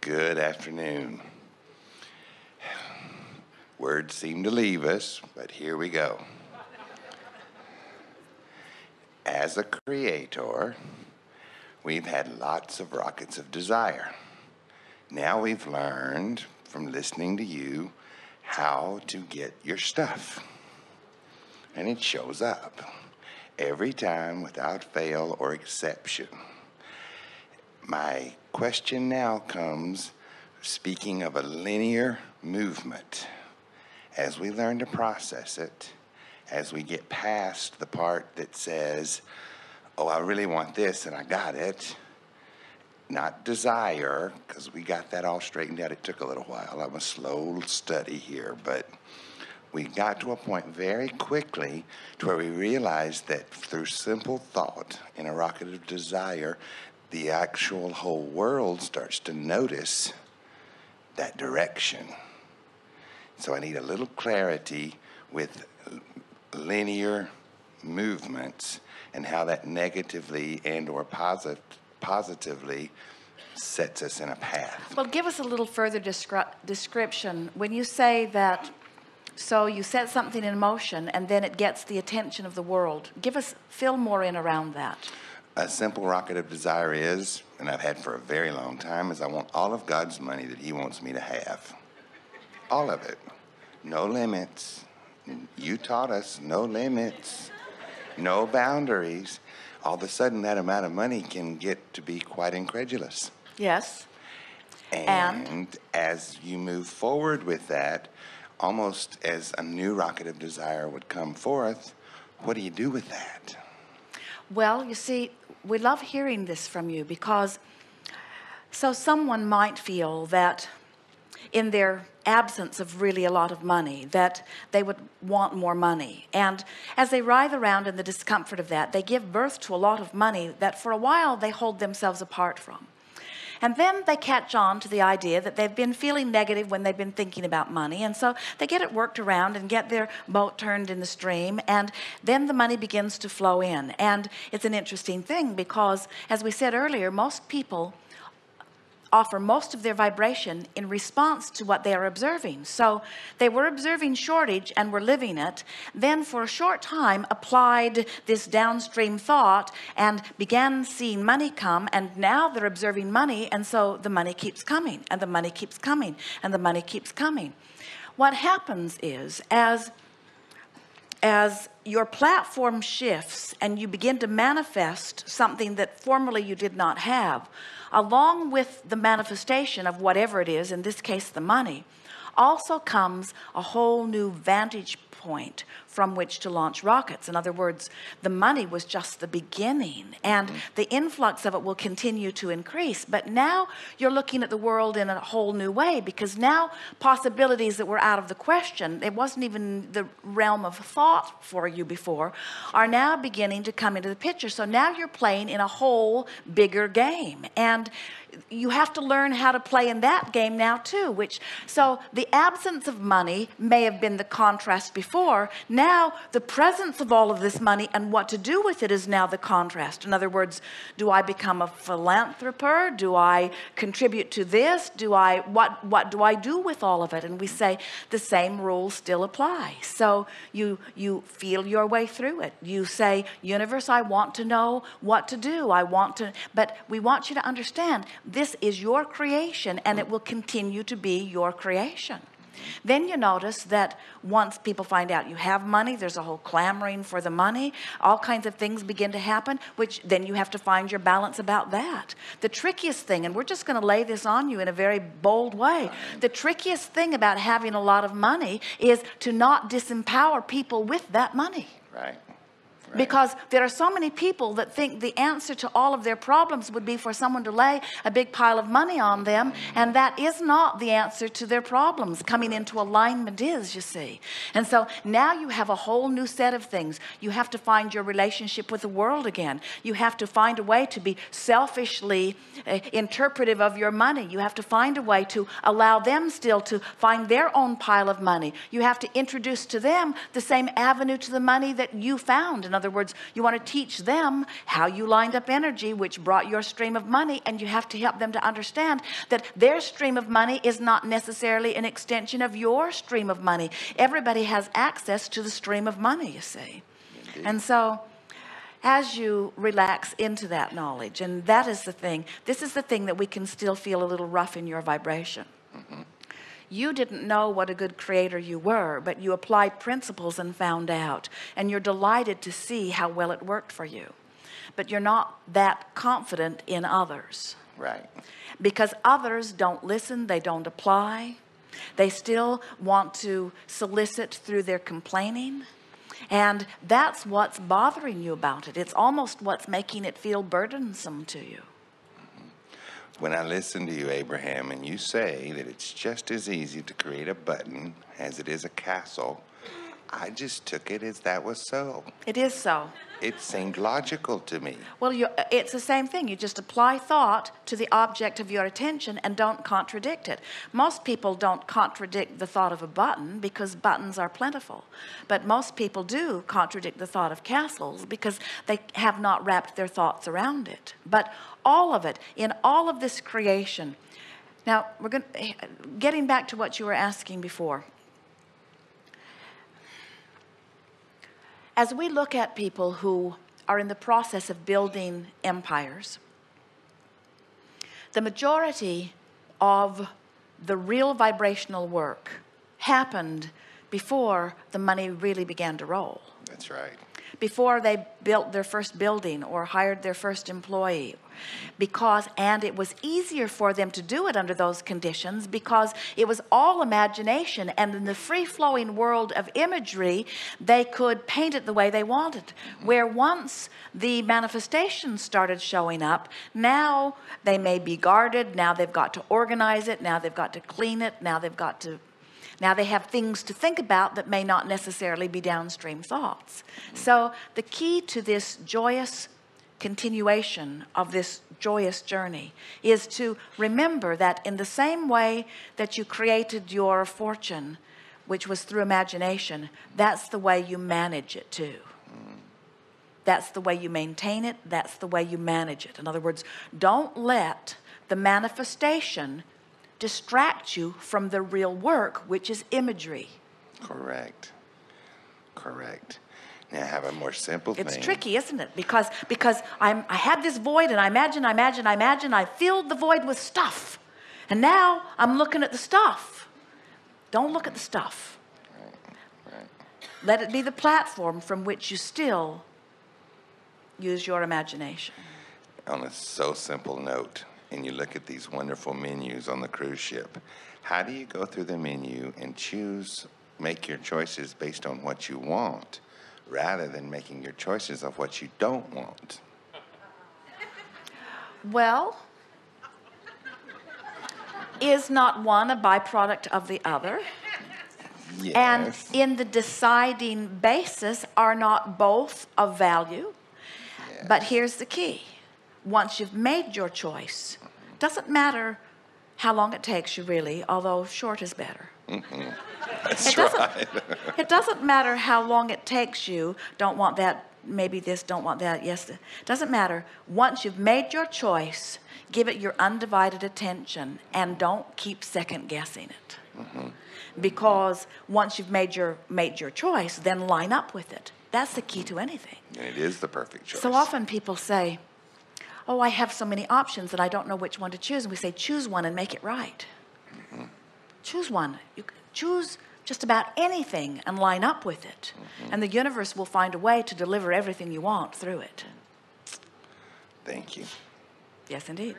Good afternoon. Words seem to leave us, but here we go. As a creator, we've had lots of rockets of desire. Now we've learned from listening to you how to get your stuff. And it shows up every time without fail or exception. My question now comes, speaking of a linear movement, as we learn to process it, as we get past the part that says, oh, I really want this and I got it, not desire, because we got that all straightened out. It took a little while. I'm a slow study here, but we got to a point very quickly to where we realized that through simple thought in a rocket of desire, the actual whole world starts to notice that direction. So I need a little clarity with linear movements and how that negatively and or positively sets us in a path. Well, give us a little further description. When you say that, so you set something in motion and then it gets the attention of the world. Fill more in around that. A simple rocket of desire is, and I've had for a very long time, is I want all of God's money that he wants me to have. All of it. No limits. You taught us no limits, no boundaries. All of a sudden that amount of money can get to be quite incredulous. Yes. And as you move forward with that, almost as a new rocket of desire would come forth, what do you do with that? Well, you see, we love hearing this from you because so someone might feel that in their absence of really a lot of money, that they would want more money. And as they writhe around in the discomfort of that, they give birth to a lot of money that for a while they hold themselves apart from. And then they catch on to the idea that they've been feeling negative when they've been thinking about money. And so they get it worked around and get their boat turned in the stream. And then the money begins to flow in. And it's an interesting thing because, as we said earlier, most people offer most of their vibration in response to what they are observing. So they were observing shortage and were living it, then for a short time applied this downstream thought and began seeing money come, and now they're observing money, and so the money keeps coming, and the money keeps coming, and the money keeps coming. What happens is, as your platform shifts and you begin to manifest something that formerly you did not have, along with the manifestation of whatever it is, in this case the money, also comes a whole new vantage point from which to launch rockets. In other words, the money was just the beginning, and the influx of it will continue to increase. But now you're looking at the world in a whole new way, because now possibilities that were out of the question, it wasn't even the realm of thought for you before, are now beginning to come into the picture. So now you're playing in a whole bigger game, and you have to learn how to play in that game now too, so the absence of money may have been the contrast before. Now the presence of all of this money and what to do with it is now the contrast. In other words, do I become a philanthropist? Do I contribute to this? What do I do with all of it? And we say the same rules still apply. So you feel your way through it. You say, universe, I want to know what to do. But we want you to understand this is your creation, and it will continue to be your creation. Then you notice that once people find out you have money, there's a whole clamoring for the money. All kinds of things begin to happen, which then you have to find your balance about that. The trickiest thing, and we're just going to lay this on you in a very bold way, the trickiest thing about having a lot of money is to not disempower people with that money. Right. Because there are so many people that think the answer to all of their problems would be for someone to lay a big pile of money on them, and that is not the answer to their problems. Coming into alignment is, you see. And so now you have a whole new set of things. You have to find your relationship with the world again. You have to find a way to be selfishly interpretive of your money. You have to find a way to allow them still to find their own pile of money. You have to introduce to them the same avenue to the money that you found. In other other words, you want to teach them how you lined up energy, which brought your stream of money, and you have to help them to understand that their stream of money is not necessarily an extension of your stream of money. Everybody has access to the stream of money, you see. Indeed. And so as you relax into that knowledge, and that is the thing, this is the thing that we can still feel a little rough in your vibration. You didn't know what a good creator you were, but you applied principles and found out, and you're delighted to see how well it worked for you. But you're not that confident in others. Right. Because others don't listen, they don't apply. They still want to solicit through their complaining. And that's what's bothering you about it. It's almost what's making it feel burdensome to you. When I listen to you, Abraham, and you say that it's just as easy to create a button as it is a castle, I just took it as that was so. It is so. It seemed logical to me. Well, it's the same thing. You just apply thought to the object of your attention and don't contradict it. Most people don't contradict the thought of a button because buttons are plentiful. But most people do contradict the thought of castles because they have not wrapped their thoughts around it. But all of it, in all of this creation. Now, getting back to what you were asking before. As we look at people who are in the process of building empires, the majority of the real vibrational work happened before the money really began to roll. That's right. Before they built their first building or hired their first employee. And it was easier for them to do it under those conditions because it was all imagination, and in the free-flowing world of imagery they could paint it the way they wanted. Where once the manifestations started showing up, now they may be guarded, now they've got to organize it, now they've got to clean it, now they have things to think about that may not necessarily be downstream thoughts. So the key to this joyous continuation of this joyous journey is to remember that in the same way that you created your fortune, which was through imagination, that's the way you manage it too. That's the way you maintain it. That's the way you manage it. In other words, don't let the manifestation distract you from the real work, which is imagery. Correct. Now I have a more simple thing. It's tricky, isn't it? Because I had this void, and I imagine I filled the void with stuff. And now I'm looking at the stuff. Don't look at the stuff. Right. Let it be the platform from which you still use your imagination. On a so simple note, and you look at these wonderful menus on the cruise ship, how do you go through the menu and make your choices based on what you want, rather than making your choices of what you don't want? Well, is not one a byproduct of the other? Yes. And in the deciding basis, are not both of value? Yes. But here's the key. Once you've made your choice, doesn't matter how long it takes you really, although short is better. That's right. It doesn't matter how long it takes you. Don't want that, maybe this, don't want that, yes. It doesn't matter. Once you've made your choice, give it your undivided attention and don't keep second guessing it. Because once you've made your choice, then line up with it. That's the key to anything. And it is the perfect choice. So often people say, oh, I have so many options that I don't know which one to choose. And we say, choose one and make it right. Choose one. You choose just about anything and line up with it. And the universe will find a way to deliver everything you want through it. Thank you. Yes, indeed.